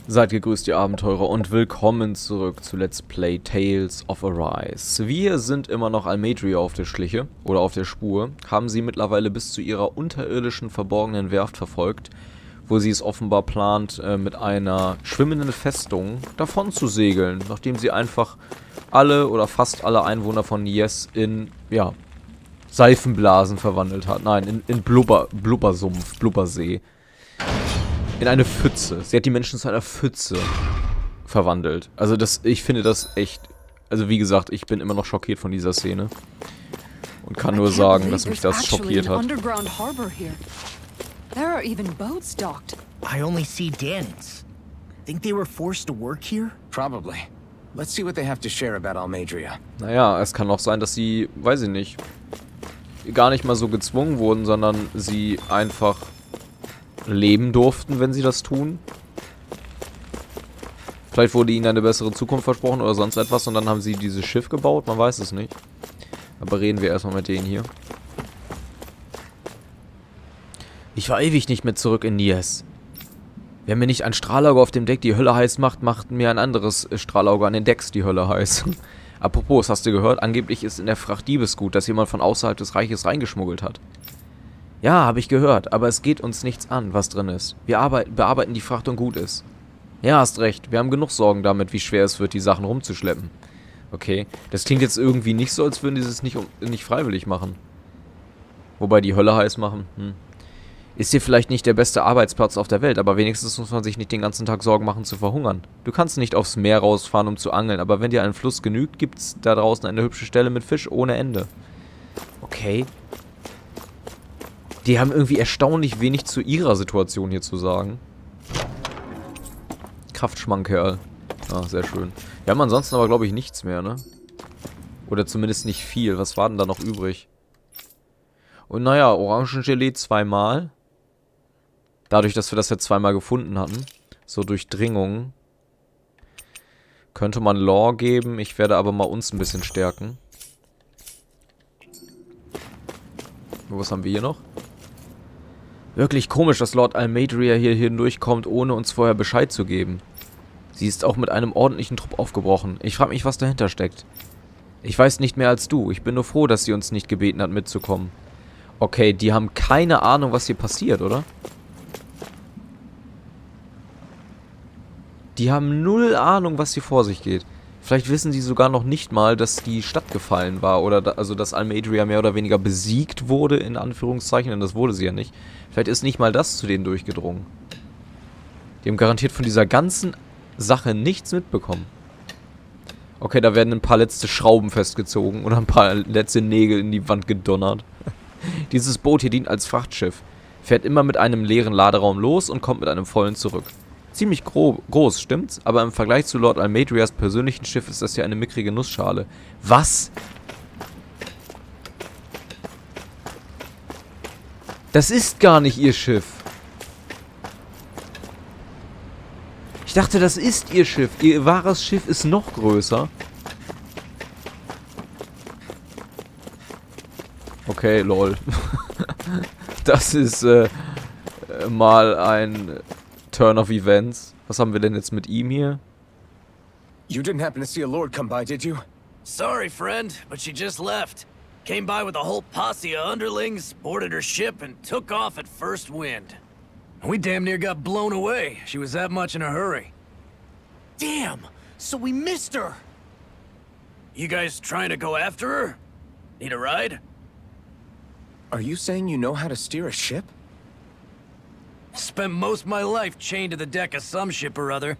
Seid gegrüßt, ihr Abenteurer, und willkommen zurück zu Let's Play Tales of Arise. Wir sind immer noch Almeidreas auf der Schliche, oder auf der Spur, haben sie mittlerweile bis zu ihrer unterirdischen verborgenen Werft verfolgt, wo sie es offenbar plant, mit einer schwimmenden Festung davon zu segeln, nachdem sie einfach alle oder fast alle Einwohner von Yes in, ja, Seifenblasen verwandelt hat. Nein, in Blubbersumpf, Blubbersee. In eine Pfütze. Sie hat die Menschen zu einer Pfütze verwandelt. Also ich finde das echt... Also wie gesagt, ich bin immer noch schockiert von dieser Szene. Und kann nur sagen, dass mich das schockiert hat. I only see Dannons. Think they were forced to work here? Probably. Let's see what they have to share about Almeidreas. Naja, es kann auch sein, dass sie, weiß ich nicht, gar nicht mal so gezwungen wurden, sondern sie einfach leben durften, wenn sie das tun. Vielleicht wurde ihnen eine bessere Zukunft versprochen oder sonst etwas und dann haben sie dieses Schiff gebaut, man weiß es nicht. Aber reden wir erstmal mit denen hier. Ich war ewig nicht mehr zurück in Yes. Wenn mir nicht ein Strahlauge auf dem Deck die Hölle heiß macht, macht mir ein anderes Strahlauge an den Decks die Hölle heiß. Apropos, hast du gehört? Angeblich ist in der Fracht Diebesgut, dass jemand von außerhalb des Reiches reingeschmuggelt hat. Ja, habe ich gehört, aber es geht uns nichts an, was drin ist. Wir bearbeiten die Fracht und gut ist. Ja, hast recht. Wir haben genug Sorgen damit, wie schwer es wird, die Sachen rumzuschleppen. Okay, das klingt jetzt irgendwie nicht so, als würden die es nicht freiwillig machen. Wobei die Hölle heiß machen, Ist hier vielleicht nicht der beste Arbeitsplatz auf der Welt, aber wenigstens muss man sich nicht den ganzen Tag Sorgen machen zu verhungern. Du kannst nicht aufs Meer rausfahren, um zu angeln, aber wenn dir ein Fluss genügt, gibt's da draußen eine hübsche Stelle mit Fisch ohne Ende. Okay. Die haben irgendwie erstaunlich wenig zu ihrer Situation hier zu sagen. Kraftschmankerl. Ah, sehr schön. Wir haben ansonsten aber, glaube ich, nichts mehr, ne? Oder zumindest nicht viel. Was war denn da noch übrig? Und naja, Orangengelee zweimal. Dadurch, dass wir das jetzt zweimal gefunden hatten. So Durchdringungen. Könnte man Lore geben. Ich werde aber mal uns ein bisschen stärken. Was haben wir hier noch? Wirklich komisch, dass Lord Almeidreas hier hindurchkommt, ohne uns vorher Bescheid zu geben. Sie ist auch mit einem ordentlichen Trupp aufgebrochen. Ich frage mich, was dahinter steckt. Ich weiß nicht mehr als du. Ich bin nur froh, dass sie uns nicht gebeten hat, mitzukommen. Okay, die haben keine Ahnung, was hier passiert, oder? Die haben null Ahnung, was hier vor sich geht. Vielleicht wissen sie sogar noch nicht mal, dass die Stadt gefallen war. Oder also, dass Almeidreas mehr oder weniger besiegt wurde, in Anführungszeichen. Denn das wurde sie ja nicht. Vielleicht ist nicht mal das zu denen durchgedrungen. Die haben garantiert von dieser ganzen Sache nichts mitbekommen. Okay, da werden ein paar letzte Schrauben festgezogen. Oder ein paar letzte Nägel in die Wand gedonnert. Dieses Boot hier dient als Frachtschiff. Fährt immer mit einem leeren Laderaum los und kommt mit einem vollen zurück. Ziemlich groß, stimmt's? Aber im Vergleich zu Lord Almeidreas persönlichen Schiff ist das ja eine mickrige Nussschale. Was? Das ist gar nicht ihr Schiff. Ich dachte, das ist ihr Schiff. Ihr wahres Schiff ist noch größer. Okay, lol. Das ist mal ein Turn of Events. Was haben wir denn jetzt mit ihm hier? You didn't happen to see a lord come by, did you? Sorry, friend, but she just left. Came by with a whole posse of underlings, boarded her ship, and took off at first wind. We damn near got blown away. She was that much in a hurry. Damn! So we missed her! You guys trying to go after her? Need a ride? Are you saying you know how to steer a ship? Spent most of my life chained to the deck of some ship or other.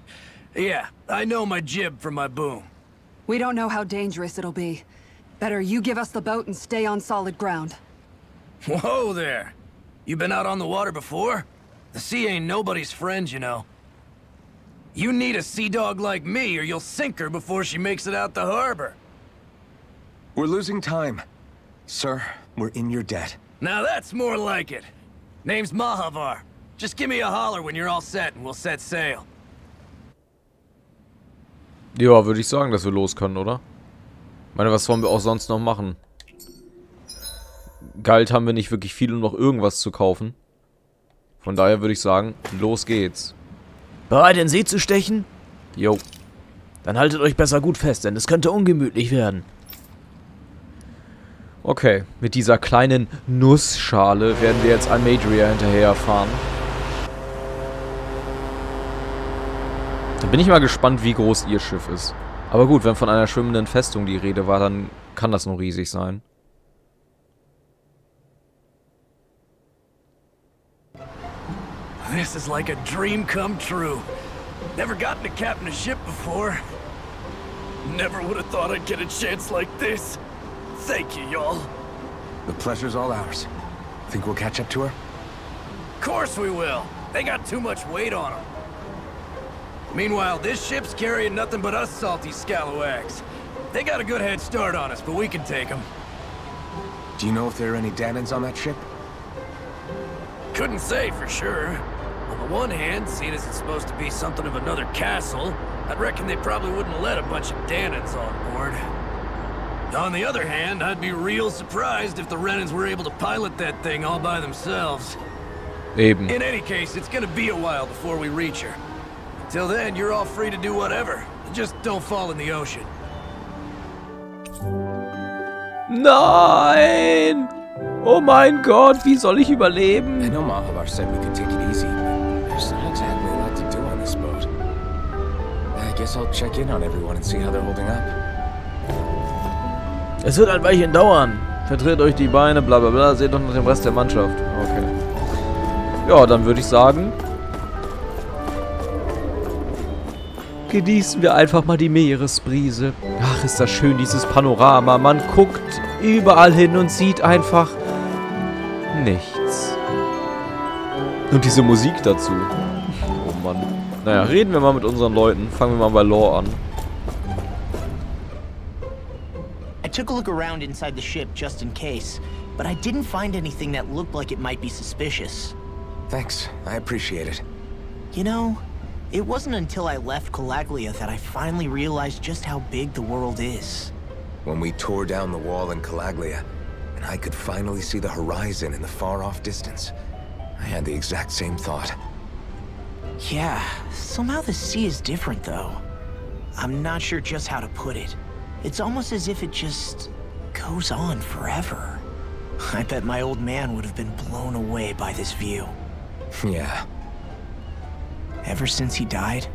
Yeah, I know my jib from my boom. We don't know how dangerous it'll be. Better you give us the boat and stay on solid ground. Whoa there! You been out on the water before? The sea ain't nobody's friend, you know. You need a sea dog like me or you'll sink her before she makes it out the harbor. We're losing time. Sir, we're in your debt. Now that's more like it. Name's Mahavar. Just give me a holler when you're all set and we'll set sail. Ja, würde ich sagen, dass wir los können, oder? Ich meine, was wollen wir auch sonst noch machen? Geld haben wir nicht wirklich viel, um noch irgendwas zu kaufen. Von daher würde ich sagen, los geht's. Bereit, in See zu stechen? Jo. Dann haltet euch besser gut fest, denn es könnte ungemütlich werden. Okay, mit dieser kleinen Nussschale werden wir jetzt Almeidreas hinterherfahren. Da bin ich mal gespannt, wie groß ihr Schiff ist. Aber gut, wenn von einer schwimmenden Festung die Rede war, dann kann das nur riesig sein. This is like a dream come true. Never gotten to captain a ship before. Never would have thought I'd get a chance like this. Thank you, y'all. The pleasure's all ours. Think we'll catch up to her? Of course we will. They got too much weight on them. Meanwhile, this ship's carrying nothing but us salty scalawags. They got a good head start on us, but we can take them. Do you know if there are any Danans on that ship? Couldn't say for sure. On the one hand, seeing as it's supposed to be something of another castle, I'd reckon they probably wouldn't let a bunch of Danans on board. On the other hand, I'd be real surprised if the Renans were able to pilot that thing all by themselves. Eben. In any case, it's gonna be a while before we reach her. Till then, you're all free to do whatever. Just don't fall in the ocean. Nein! Oh mein Gott, wie soll ich I überleben? know Mahavar said we could take it easy, but there's not exactly a lot to do on this boat. I guess I'll check in on everyone and see how they're holding up. Es wird ein Weilchen dauern. Vertritt euch die Beine, bla bla bla. Seht doch nach dem Rest der Mannschaft. Okay. Ja, dann würde ich sagen, genießen wir einfach mal die Meeresbrise. Ach, ist das schön, dieses Panorama. Man guckt überall hin und sieht einfach nichts. Und diese Musik dazu. Oh Mann. Naja, reden wir mal mit unseren Leuten. Fangen wir mal bei Lore an. I took a look around inside the ship just in case, but I didn't find anything that looked like it might be suspicious. Thanks, I appreciate it. You know, it wasn't until I left Calaglia that I finally realized just how big the world is. When we tore down the wall in Calaglia, and I could finally see the horizon in the far-off distance, I had the exact same thought. Yeah, somehow the sea is different though. I'm not sure just how to put it. It's almost as if it just goes on forever. I bet my old man would have been blown away by this view. Yeah. Ever since he died,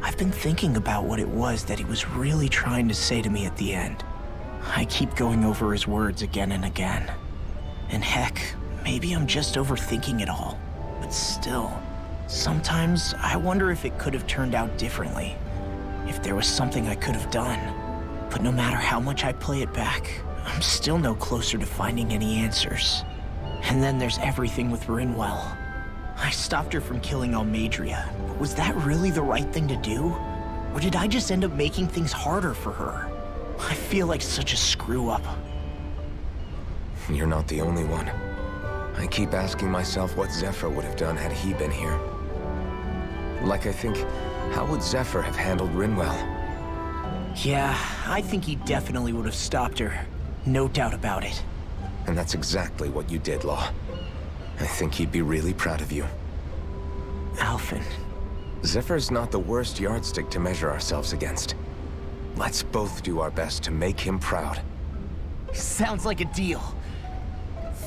I've been thinking about what it was that he was really trying to say to me at the end. I keep going over his words again and again. And heck, maybe I'm just overthinking it all. But still, sometimes I wonder if it could have turned out differently. If there was something I could have done. But no matter how much I play it back, I'm still no closer to finding any answers. And then there's everything with Rinwell. I stopped her from killing Almeidreas, but was that really the right thing to do? Or did I just end up making things harder for her? I feel like such a screw-up. You're not the only one. I keep asking myself what Zephyr would have done had he been here. Like I think, how would Zephyr have handled Rinwell? Yeah, I think he definitely would have stopped her. No doubt about it. And that's exactly what you did, Law. I think he'd be really proud of you. Alphen. Zephyr's not the worst yardstick to measure ourselves against. Let's both do our best to make him proud. Sounds like a deal.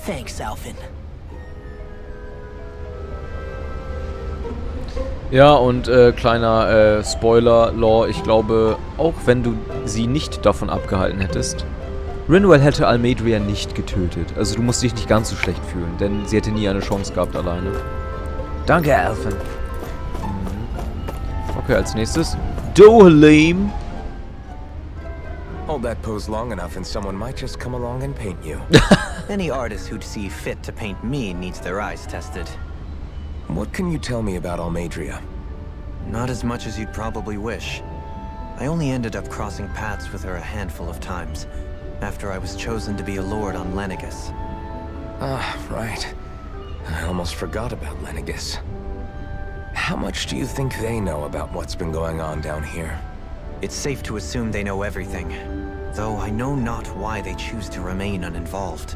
Thanks, Alphen. Ja, und kleiner Spoiler, Lore, ich glaube, auch wenn du sie nicht davon abgehalten hättest, Rinwell hätte Almeidreas nicht getötet. Also du musst dich nicht ganz so schlecht fühlen, denn sie hätte nie eine Chance gehabt alleine. Danke, Alphen. Okay, als nächstes Dohalim. Hold that pose long enough and someone might just come along and paint you. Any artist who'd see fit to paint me needs their eyes tested. What can you tell me about Almeidreas? Not as much as you'd probably wish. I only ended up crossing paths with her a handful of times, after I was chosen to be a lord on Lenegus. Ah, right. I almost forgot about Lenegus. How much do you think they know about what's been going on down here? It's safe to assume they know everything, though I know not why they choose to remain uninvolved.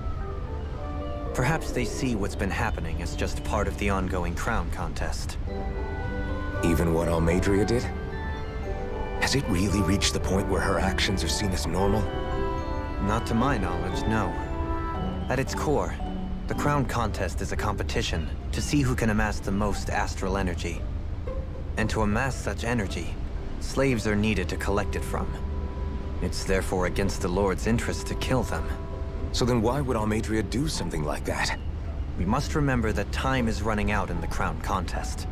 Perhaps they see what's been happening as just part of the ongoing crown contest. Even what Almeidrea did? Has it really reached the point where her actions are seen as normal? Not to my knowledge, no. At its core, the crown contest is a competition to see who can amass the most astral energy. And to amass such energy, slaves are needed to collect it from. It's therefore against the Lord's interest to kill them. So then why would Almeidrea do something like that? We must remember that time is running out in the crown contest.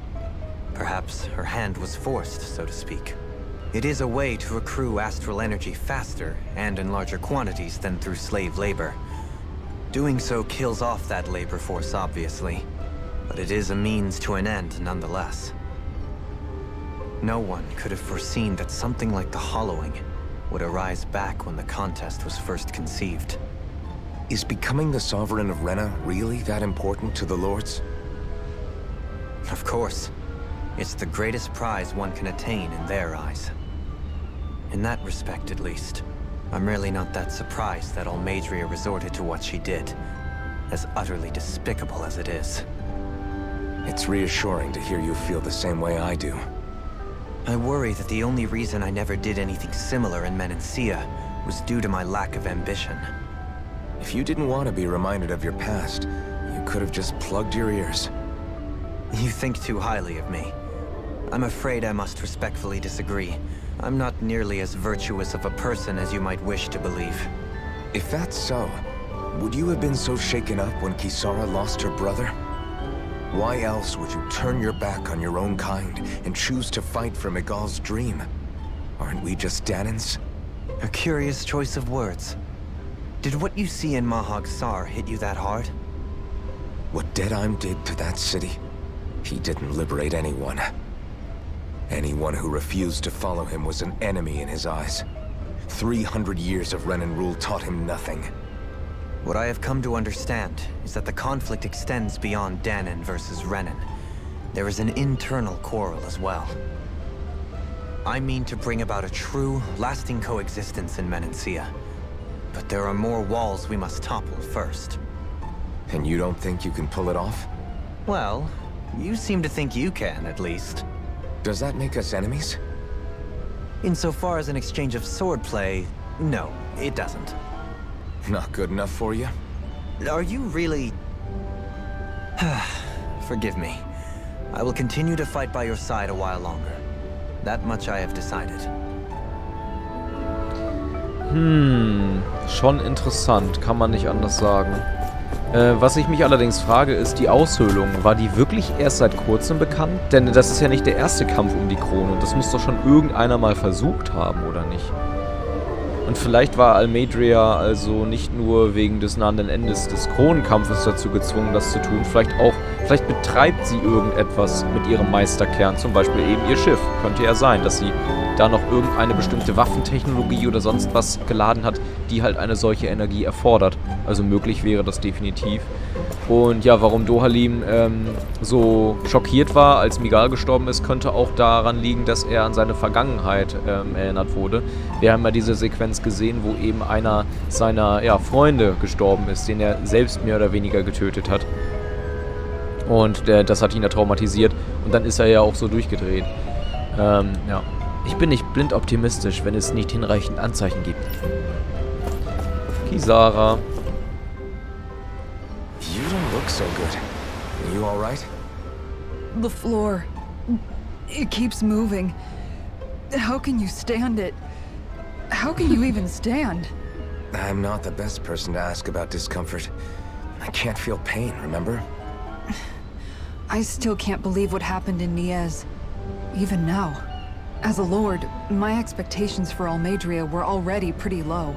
Perhaps her hand was forced, so to speak. It is a way to accrue astral energy faster and in larger quantities than through slave labor. Doing so kills off that labor force, obviously, but it is a means to an end nonetheless. No one could have foreseen that something like the Hollowing would arise back when the contest was first conceived. Is becoming the Sovereign of Renna really that important to the Lords? Of course. It's the greatest prize one can attain in their eyes. In that respect, at least, I'm really not that surprised that Almeidrea resorted to what she did, as utterly despicable as it is. It's reassuring to hear you feel the same way I do. I worry that the only reason I never did anything similar in Menancia was due to my lack of ambition. If you didn't want to be reminded of your past, you could have just plugged your ears. You think too highly of me. I'm afraid I must respectfully disagree. I'm not nearly as virtuous of a person as you might wish to believe. If that's so, would you have been so shaken up when Kisara lost her brother? Why else would you turn your back on your own kind and choose to fight for Miguel's dream? Aren't we just Danans? A curious choice of words. Did what you see in Mahag Sar hit you that hard? What Deadheim did to that city, he didn't liberate anyone. Anyone who refused to follow him was an enemy in his eyes. 300 years of Renan rule taught him nothing. What I have come to understand is that the conflict extends beyond Danan versus Renan. There is an internal quarrel as well. I mean to bring about a true, lasting coexistence in Menancia. But there are more walls we must topple first. And you don't think you can pull it off? Well, you seem to think you can, at least. Does that make us enemies? Insofar as an exchange of swordplay, no, it doesn't. Not good enough for you? Are you really... Forgive me. I will continue to fight by your side a while longer. That much I have decided. Schon interessant, kann man nicht anders sagen. Was ich mich allerdings frage, ist die Aushöhlung. War die wirklich erst seit kurzem bekannt? Denn das ist ja nicht der erste Kampf um die Krone. Das muss doch schon irgendeiner mal versucht haben, oder nicht? Und vielleicht war Almeidrea also nicht nur wegen des nahenden Endes des Kronenkampfes dazu gezwungen, das zu tun. Vielleicht betreibt sie irgendetwas mit ihrem Meisterkern. Zum Beispiel eben ihr Schiff. Könnte ja sein, dass sie da noch irgendeine bestimmte Waffentechnologie oder sonst was geladen hat, die halt eine solche Energie erfordert. Also möglich wäre das definitiv. Und ja, warum Dohalim so schockiert war, als Miguel gestorben ist, könnte auch daran liegen, dass er an seine Vergangenheit erinnert wurde. Wir haben ja diese Sequenz gesehen, wo eben einer seiner Freunde gestorben ist, den er selbst mehr oder weniger getötet hat. Und das hat ihn ja traumatisiert. Und dann ist er ja auch so durchgedreht. Ja. Ich bin nicht blind optimistisch, wenn es nicht hinreichend Anzeichen gibt. Kisara. You don't look so good. Are you all right? The floor. It keeps moving. How can you stand it? How can you even stand? I'm not the best person to ask about discomfort. I can't feel pain, remember? I still can't believe what happened in Niez. Even now. As a lord, my expectations for Almeidrea were already pretty low.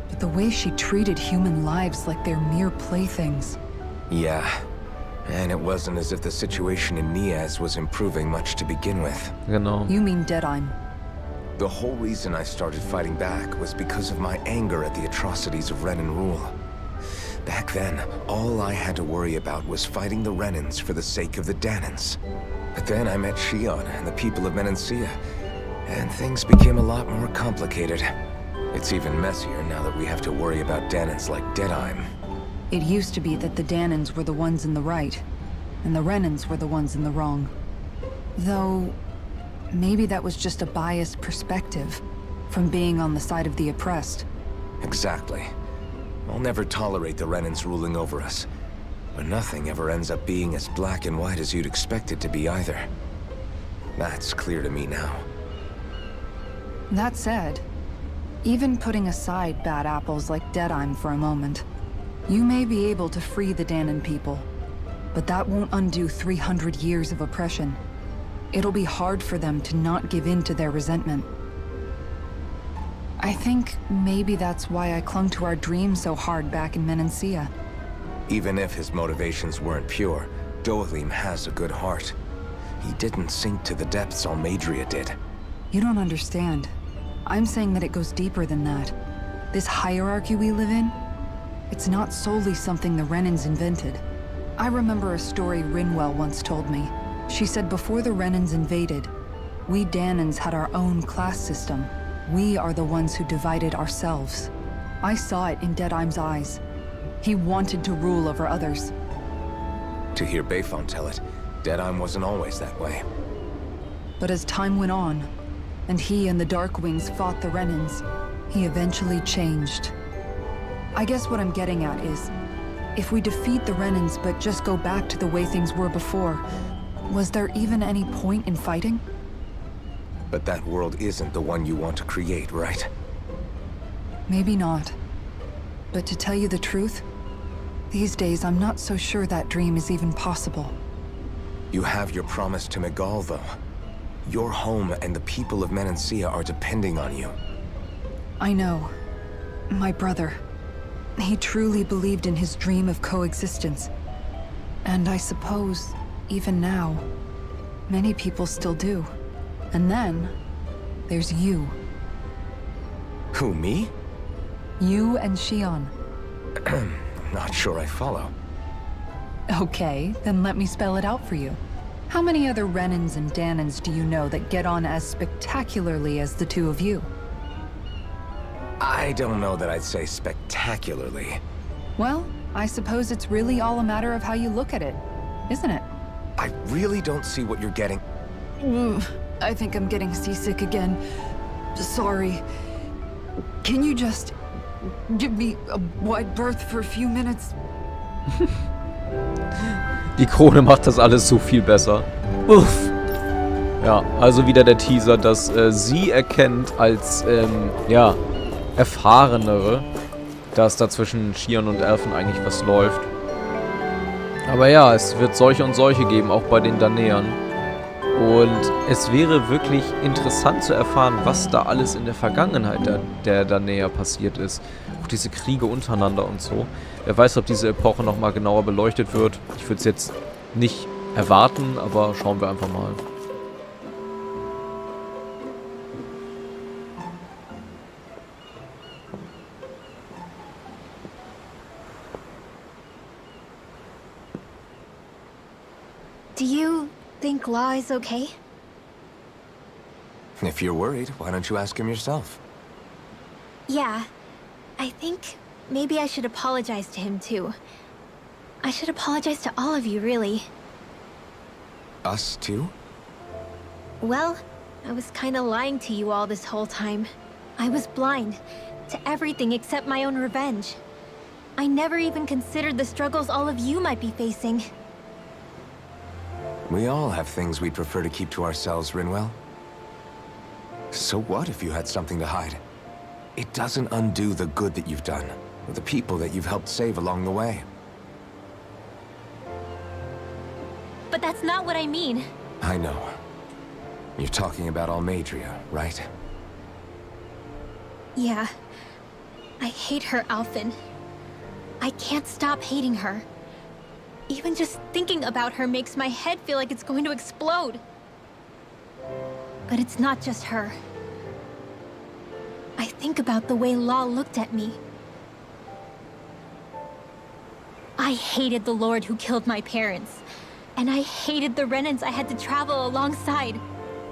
But the way she treated human lives like they're mere playthings. Yeah. And it wasn't as if the situation in Niez was improving much to begin with. Genau. You mean Deadheim? The whole reason I started fighting back was because of my anger at the atrocities of Renan rule. Back then, all I had to worry about was fighting the Renans for the sake of the Danans. But then I met Shionne and the people of Menancia, and things became a lot more complicated. It's even messier now that we have to worry about Danans like Deadheim. It used to be that the Danans were the ones in the right, and the Renans were the ones in the wrong. Though, maybe that was just a biased perspective from being on the side of the oppressed. Exactly. I'll never tolerate the Renans ruling over us. But nothing ever ends up being as black and white as you'd expect it to be either. That's clear to me now. That said, even putting aside bad apples like Deadheim for a moment, you may be able to free the Danon people, but that won't undo 300 years of oppression. It'll be hard for them to not give in to their resentment. I think maybe that's why I clung to our dream so hard back in Menancia. Even if his motivations weren't pure, Dohalim has a good heart. He didn't sink to the depths Almeidrea did. You don't understand. I'm saying that it goes deeper than that. This hierarchy we live in, it's not solely something the Renans invented. I remember a story Rinwell once told me. She said before the Renans invaded, we Danons had our own class system. We are the ones who divided ourselves. I saw it in Deadheim's eyes. He wanted to rule over others. To hear Bayfon tell it, Deadheim wasn't always that way. But as time went on, and he and the Darkwings fought the Renans, he eventually changed. I guess what I'm getting at is, if we defeat the Renans but just go back to the way things were before, was there even any point in fighting? But that world isn't the one you want to create, right? Maybe not. But to tell you the truth, these days I'm not so sure that dream is even possible. You have your promise to Megal, though. Your home and the people of Menancia are depending on you. I know. My brother. He truly believed in his dream of coexistence. And I suppose, even now, many people still do. And then, there's you. Who, me? You and Shionne. I'm not sure I follow. Okay, then let me spell it out for you. How many other Renans and Danons do you know that get on as spectacularly as the two of you? I don't know that I'd say spectacularly. Well, I suppose it's really all a matter of how you look at it, isn't it? I really don't see what you're getting. I think I'm getting seasick again. Sorry. Can you just give me a wide berth for a few minutes? Die Krone macht das alles so viel besser. Uff. Ja, also wieder der Teaser, dass sie erkennt als, ja, Erfahrenere, dass da zwischen Shionne und Alphen eigentlich was läuft. Aber ja, es wird solche und solche geben, auch bei den Danäern. Und es wäre wirklich interessant zu erfahren, was da alles in der Vergangenheit der Danäer passiert ist. Auch diese Kriege untereinander und so. Wer weiß, ob diese Epoche nochmal genauer beleuchtet wird. Ich würde es jetzt nicht erwarten, aber schauen wir einfach mal. Do you think Law is okay? If you're worried, why don't you ask him yourself? Yeah. I think maybe I should apologize to him too. I should apologize to all of you, really. Us too? Well, I was kinda lying to you all this whole time. I was blind to everything except my own revenge. I never even considered the struggles all of you might be facing. We all have things we'd prefer to keep to ourselves, Rinwell. So what if you had something to hide? It doesn't undo the good that you've done, or the people that you've helped save along the way. But that's not what I mean. I know. You're talking about Almeidrea, right? Yeah. I hate her, Alphen. I can't stop hating her. Even just thinking about her makes my head feel like it's going to explode. But it's not just her. I think about the way Law looked at me. I hated the Lord who killed my parents. And I hated the Renans I had to travel alongside.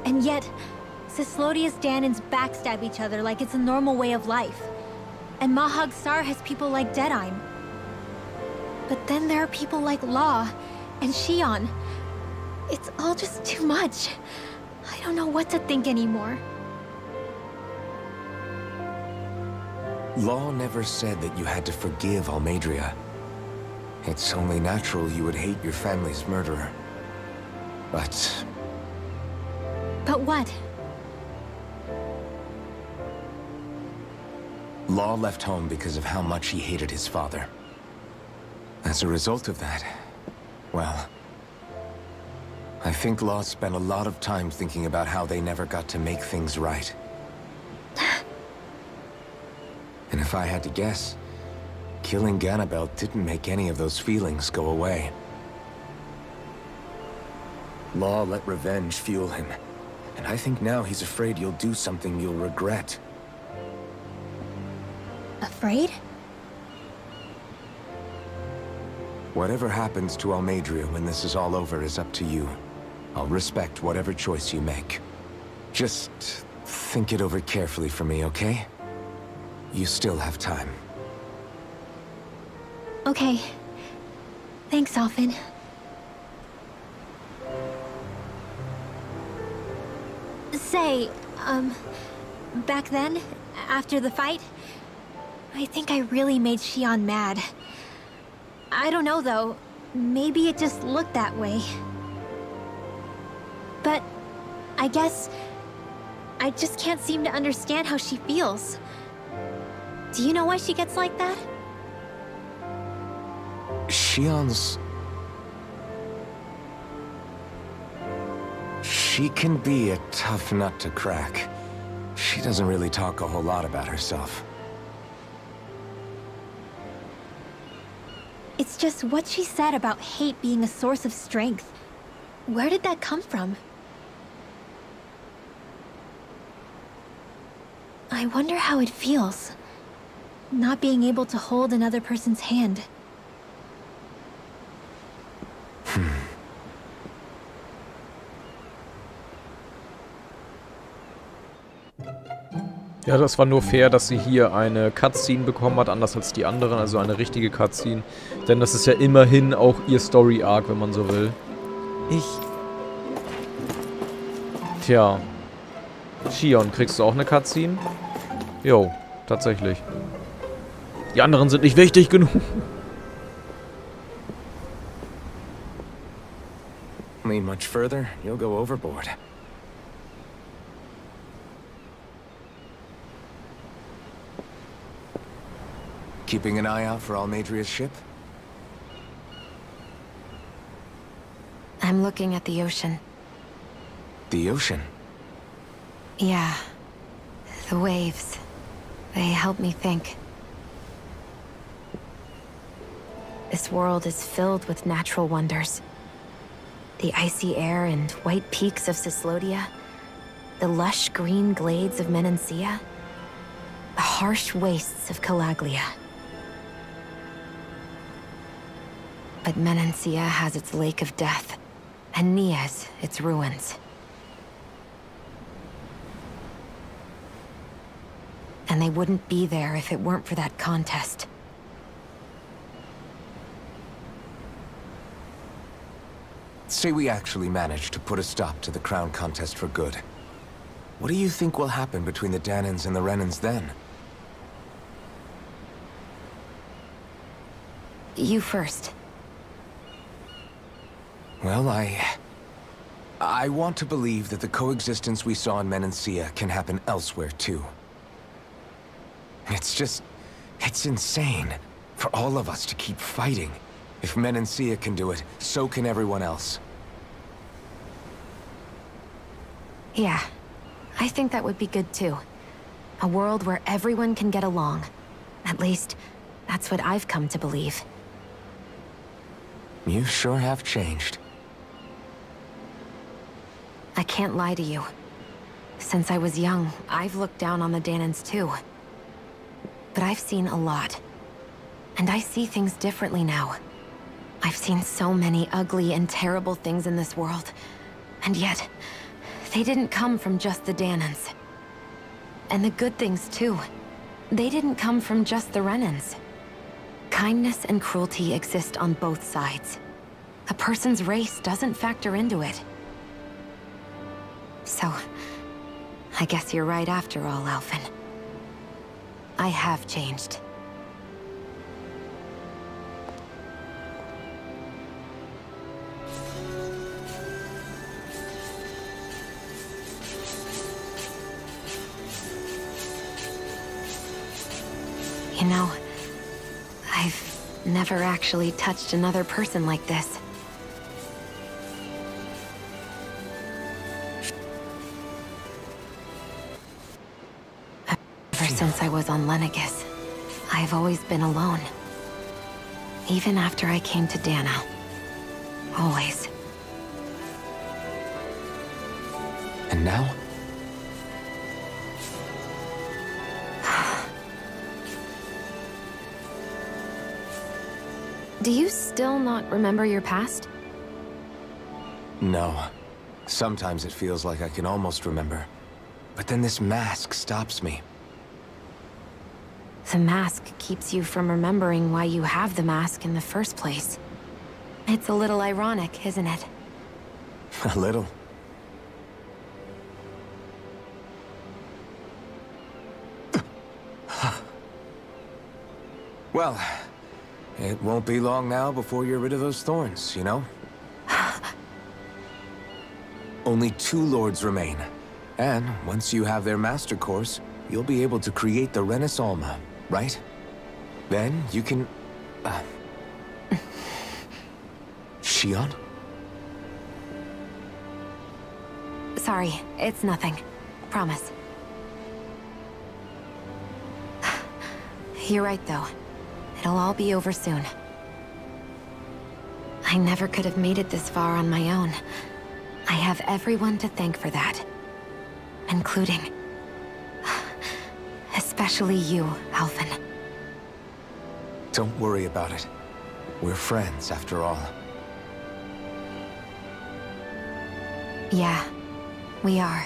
And yet, Cislodia's Danons backstab each other like it's a normal way of life. And Mahag Sar has people like Deadheim. But then there are people like Law and Shionne. It's all just too much. I don't know what to think anymore. Law never said that you had to forgive Almeidrea. It's only natural you would hate your family's murderer. But what? Law left home because of how much he hated his father. As a result of that, well, I think Law spent a lot of time thinking about how they never got to make things right. And if I had to guess, killing Ganabel didn't make any of those feelings go away. Law let revenge fuel him, and I think now he's afraid you'll do something you'll regret. Afraid? Whatever happens to Almeidrea when this is all over is up to you. I'll respect whatever choice you make. Just think it over carefully for me, okay? You still have time. Okay. Thanks, Alphen. Say, back then, after the fight, I think I really made Shionne mad. I don't know, though. Maybe it just looked that way. But I guess I just can't seem to understand how she feels. Do you know why she gets like that? Shionne's... She can be a tough nut to crack. She doesn't really talk a whole lot about herself. It's just what she said about hate being a source of strength. Where did that come from? I wonder how it feels, not being able to hold another person's hand. Ja, das war nur fair, dass sie hier eine Cutscene bekommen hat, anders als die anderen, also eine richtige Cutscene. Denn das ist ja immerhin auch ihr Story-Arc, wenn man so will. Tja. Shionne, kriegst du auch eine Cutscene? Jo, tatsächlich. Die anderen sind nicht wichtig genug. Lean much further, you'll go overboard. Keeping an eye out for Almeidrea's ship? I'm looking at the ocean. The ocean? Yeah. The waves. They help me think. This world is filled with natural wonders. The icy air and white peaks of Cyslodia. The lush green glades of Menancia. The harsh wastes of Calaglia. But Menancia has its lake of death, and Nias its ruins. And they wouldn't be there if it weren't for that contest. Say we actually manage to put a stop to the crown contest for good. What do you think will happen between the Dahnans and the Renans then? You first. Well, I want to believe that the coexistence we saw in Menancia can happen elsewhere, too. It's insane for all of us to keep fighting. If Menancia can do it, so can everyone else. Yeah, I think that would be good too. A world where everyone can get along. At least, that's what I've come to believe. You sure have changed. I can't lie to you. Since I was young, I've looked down on the Dahnans too. But I've seen a lot. And I see things differently now. I've seen so many ugly and terrible things in this world. And yet, they didn't come from just the Dahnans. And the good things too. They didn't come from just the Renans. Kindness and cruelty exist on both sides. A person's race doesn't factor into it. So, I guess you're right after all, Alphen. I have changed. You know, I've never actually touched another person like this. Ever since I was on Lenegis, I've always been alone. Even after I came to Dana. Always. And now? Do you still not remember your past? No. Sometimes it feels like I can almost remember. But then this mask stops me. The mask keeps you from remembering why you have the mask in the first place. It's a little ironic, isn't it? A little. Well, it won't be long now before you're rid of those thorns, you know? Only 2 lords remain. And once you have their master course, you'll be able to create the Renis Alma, right? Then you can... Shionne? Sorry, it's nothing. Promise. You're right, though. It'll all be over soon. I never could have made it this far on my own. I have everyone to thank for that. Including... especially you, Alphen. Don't worry about it. We're friends, after all. Yeah, we are.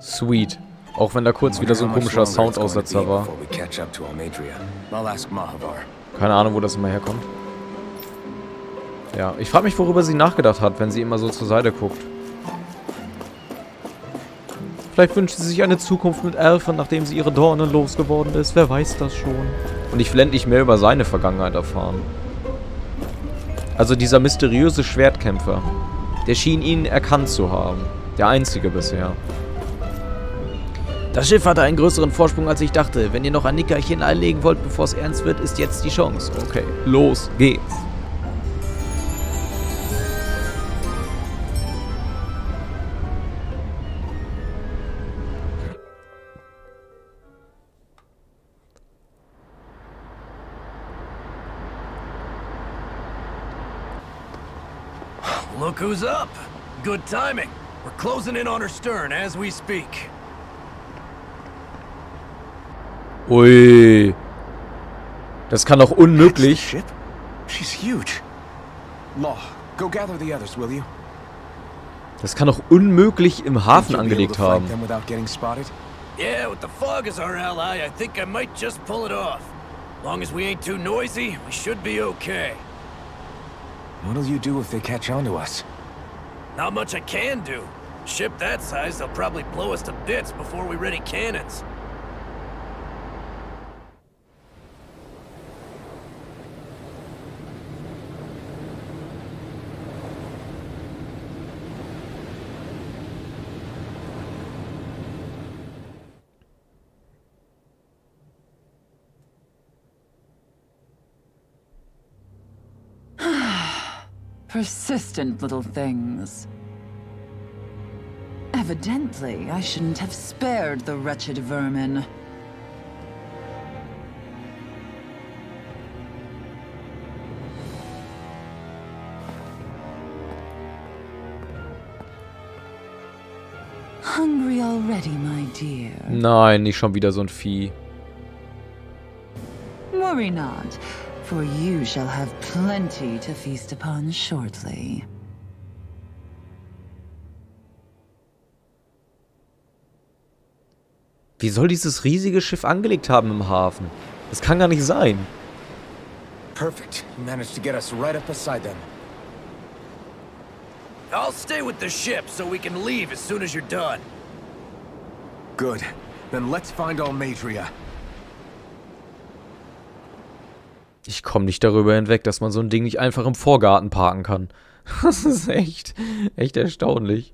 Sweet. Auch wenn da kurz wieder so ein komischer Soundaussetzer war. Keine Ahnung, wo das immer herkommt. Ja, ich frage mich, worüber sie nachgedacht hat, wenn sie immer so zur Seite guckt. Vielleicht wünscht sie sich eine Zukunft mit Alphen, nachdem sie ihre Dornen losgeworden ist. Wer weiß das schon. Und ich will endlich mehr über seine Vergangenheit erfahren. Also dieser mysteriöse Schwertkämpfer. Der schien ihn erkannt zu haben. Der einzige bisher. Das Schiff hatte einen größeren Vorsprung, als ich dachte. Wenn ihr noch ein Nickerchen einlegen wollt, bevor es ernst wird, ist jetzt die Chance. Okay, los geht's. Look who's up. Good timing. We're closing in on her stern as we speak. Ui. Das kann doch unmöglich. Das kann doch unmöglich im Hafen angelegt haben. Yeah, with the fog as our ally, I think I might just pull it off. Long as we ain't too noisy, we should be okay. What'll you do if they catch on to us? Not much I can do. Ship that size, they'll probably blow us to bits before we ready cannons. Persistent little things. Evidently, I shouldn't have spared the wretched vermin. Hungry already, my dear? Nein, nicht schon wieder so ein Vieh. Worry not. For you shall have plenty to feast upon shortly. Wie soll dieses riesige Schiff angelegt haben im Hafen? Das kann gar nicht sein. Perfect. You managed to get us right up beside them. I'll stay with the ship so we can leave as soon as you're done. Good. Then let's find Almeidrea. Ich komme nicht darüber hinweg, dass man so ein Ding nicht einfach im Vorgarten parken kann. Das ist echt erstaunlich.